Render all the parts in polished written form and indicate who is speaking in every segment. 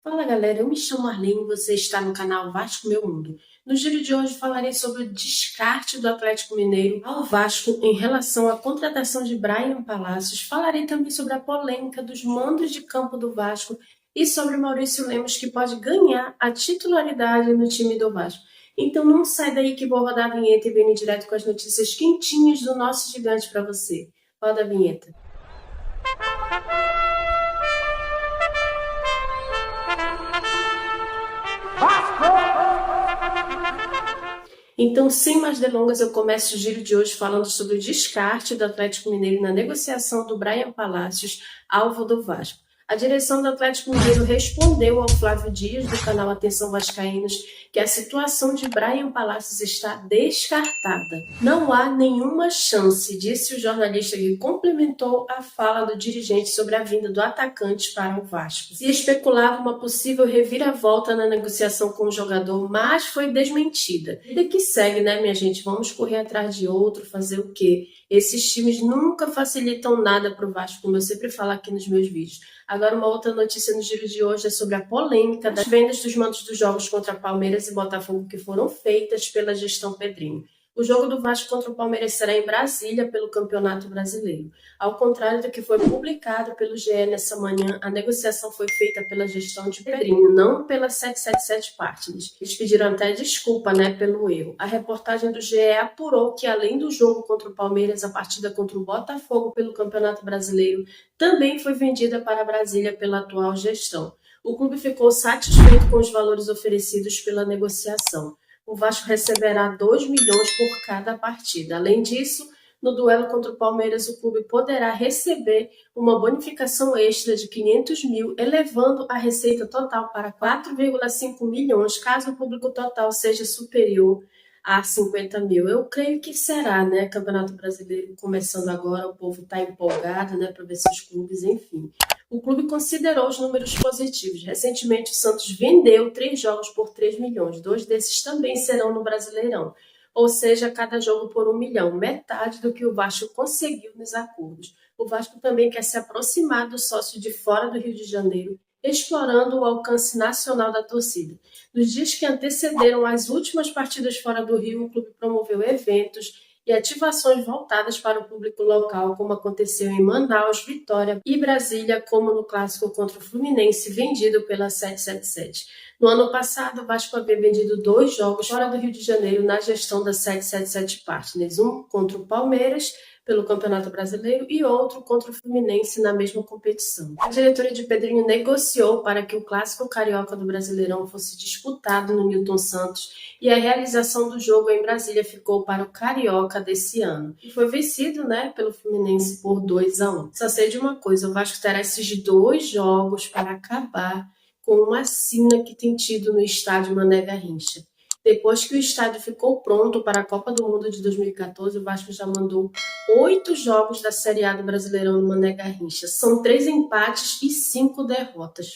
Speaker 1: Fala galera, eu me chamo Arlene e você está no canal Vasco Meu Mundo. No giro de hoje falarei sobre o descarte do Atlético Mineiro ao Vasco em relação à contratação de Bryan Palacios. Falarei também sobre a polêmica dos mandos de campo do Vasco e sobre Maurício Lemos, que pode ganhar a titularidade no time do Vasco. Então não sai daí que vou rodar a vinheta e venho direto com as notícias quentinhas do nosso gigante para você. Roda a vinheta. Então, sem mais delongas, eu começo o giro de hoje falando sobre o descarte do Atlético Mineiro na negociação do Bryan Palacios, alvo do Vasco. A direção do Atlético Mineiro respondeu ao Flávio Dias, do canal Atenção Vascaínos, que a situação de Bryan Palacios está descartada. Não há nenhuma chance, disse o jornalista que complementou a fala do dirigente sobre a vinda do atacante para o Vasco. Se especulava uma possível reviravolta na negociação com o jogador, mas foi desmentida. Vida que segue, né, minha gente? Vamos correr atrás de outro, fazer o quê? Esses times nunca facilitam nada para o Vasco, como eu sempre falo aqui nos meus vídeos. Agora, uma outra notícia no giro de hoje é sobre a polêmica das vendas dos mandos dos jogos contra Palmeiras e Botafogo que foram feitas pela gestão Pedrinho. O jogo do Vasco contra o Palmeiras será em Brasília pelo Campeonato Brasileiro. Ao contrário do que foi publicado pelo GE nessa manhã, a negociação foi feita pela gestão de Pedrinho, não pela 777 Partners. Eles pediram até desculpa, pelo erro. A reportagem do GE apurou que, além do jogo contra o Palmeiras, a partida contra o Botafogo pelo Campeonato Brasileiro também foi vendida para Brasília pela atual gestão. O clube ficou satisfeito com os valores oferecidos pela negociação. O Vasco receberá 2 milhões por cada partida. Além disso, no duelo contra o Palmeiras, o clube poderá receber uma bonificação extra de 500 mil, elevando a receita total para 4,5 milhões, caso o público total seja superior a 50 mil. Eu creio que será, Campeonato Brasileiro começando agora, o povo está empolgado, para ver seus clubes, enfim. O clube considerou os números positivos. Recentemente, o Santos vendeu 3 jogos por 3 milhões. 2 desses também serão no Brasileirão. Ou seja, cada jogo por 1 milhão, metade do que o Vasco conseguiu nos acordos. O Vasco também quer se aproximar do sócio de fora do Rio de Janeiro, explorando o alcance nacional da torcida. Nos dias que antecederam as últimas partidas fora do Rio, o clube promoveu eventos e ativações voltadas para o público local, como aconteceu em Manaus, Vitória e Brasília, como no clássico contra o Fluminense, vendido pela 777. No ano passado, o Vasco havia vendido 2 jogos fora do Rio de Janeiro na gestão da 777 Partners, um contra o Palmeiras, pelo Campeonato Brasileiro, e outro contra o Fluminense na mesma competição. A diretoria de Pedrinho negociou para que o clássico carioca do Brasileirão fosse disputado no Newton Santos e a realização do jogo em Brasília ficou para o carioca desse ano. E foi vencido, pelo Fluminense por 2-1. Só sei de uma coisa, o Vasco terá esses 2 jogos para acabar com uma sina que tem tido no estádio Mané Garrincha. Depois que o estádio ficou pronto para a Copa do Mundo de 2014, o Vasco já mandou 8 jogos da Série A do Brasileirão no Mané Garrincha. São 3 empates e 5 derrotas.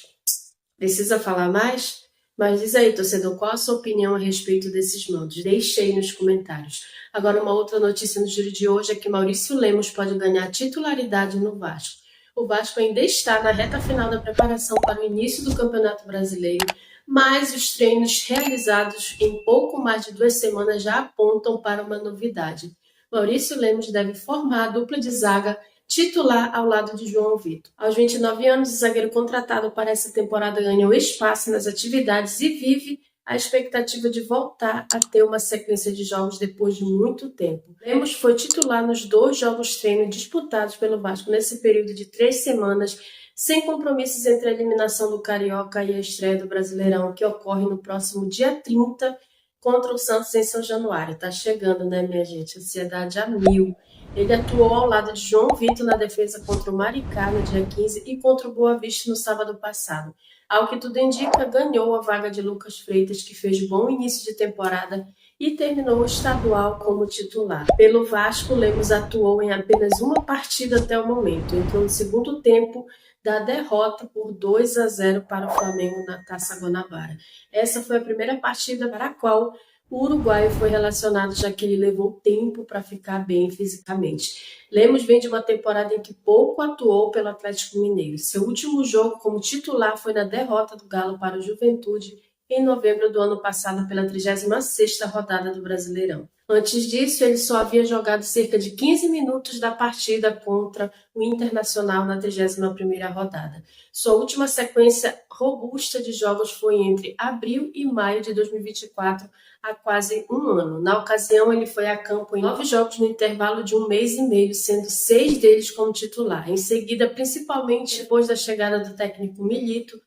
Speaker 1: Precisa falar mais? Mas diz aí, torcedor, qual a sua opinião a respeito desses mandos? Deixe aí nos comentários. Agora, uma outra notícia no giro de hoje é que Maurício Lemos pode ganhar titularidade no Vasco. O Vasco ainda está na reta final da preparação para o início do Campeonato Brasileiro, mas os treinos realizados em pouco mais de 2 semanas já apontam para uma novidade. Maurício Lemos deve formar a dupla de zaga titular ao lado de João Vitor. Aos 29 anos, o zagueiro contratado para essa temporada ganhou espaço nas atividades e vive a expectativa de voltar a ter uma sequência de jogos depois de muito tempo. Lemos foi titular nos 2 jogos treino disputados pelo Vasco nesse período de 3 semanas, sem compromissos entre a eliminação do Carioca e a estreia do Brasileirão, que ocorre no próximo dia 30 contra o Santos em São Januário. Tá chegando, minha gente? Ansiedade a mil. Ele atuou ao lado de João Vitor na defesa contra o Maricá no dia 15 e contra o Boa Vista no sábado passado. Ao que tudo indica, ganhou a vaga de Lucas Freitas, que fez bom início de temporada e terminou o estadual como titular. Pelo Vasco, Lemos atuou em apenas uma partida até o momento. Entrou no segundo tempo da derrota por 2-0 para o Flamengo na Taça Guanabara. Essa foi a primeira partida para a qual O uruguaio foi relacionado já que ele levou tempo para ficar bem fisicamente. Lemos vem de uma temporada em que pouco atuou pelo Atlético Mineiro. Seu último jogo como titular foi na derrota do Galo para o Juventude em novembro do ano passado pela 36ª rodada do Brasileirão. Antes disso, ele só havia jogado cerca de 15 minutos da partida contra o Internacional na 31ª rodada. Sua última sequência robusta de jogos foi entre abril e maio de 2024, há quase um ano. Na ocasião, ele foi a campo em 9 jogos no intervalo de um mês e meio, sendo 6 deles como titular. Em seguida, principalmente depois da chegada do técnico Milito,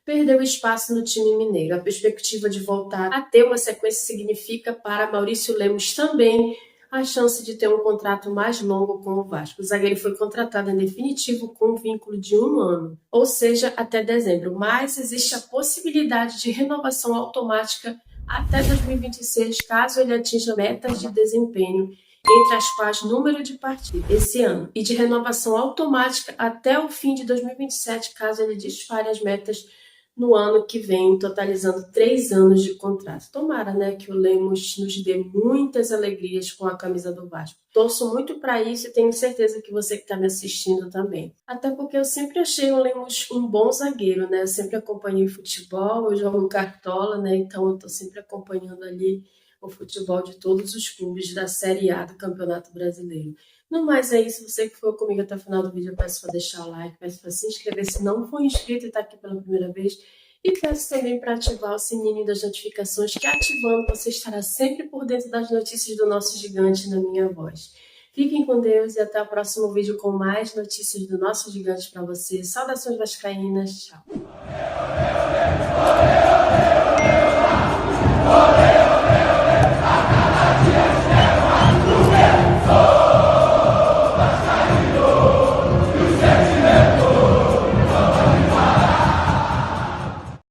Speaker 1: perdeu espaço no time mineiro. A perspectiva de voltar a ter uma sequência significa para Maurício Lemos também a chance de ter um contrato mais longo com o Vasco. O zagueiro foi contratado em definitivo com um vínculo de 1 ano, ou seja, até dezembro, mas existe a possibilidade de renovação automática até 2026, caso ele atinja metas de desempenho, entre as quais número de partidas esse ano, e de renovação automática até o fim de 2027, caso ele dispare as metas no ano que vem, totalizando 3 anos de contrato. Tomara, né, que o Lemos nos dê muitas alegrias com a camisa do Vasco. Torço muito para isso e tenho certeza que você que está me assistindo também. Até porque eu sempre achei o Lemos um bom zagueiro, né? Eu sempre acompanhei futebol, eu jogo cartola, né? Então eu estou sempre acompanhando ali o futebol de todos os clubes da Série A do Campeonato Brasileiro. No mais é isso, você que ficou comigo até o final do vídeo, eu peço para deixar o like, peço para se inscrever se não for inscrito e está aqui pela primeira vez, e peço também para ativar o sininho das notificações, que ativando você estará sempre por dentro das notícias do nosso gigante na minha voz. Fiquem com Deus e até o próximo vídeo com mais notícias do nosso gigante para você. Saudações vascaínas, tchau!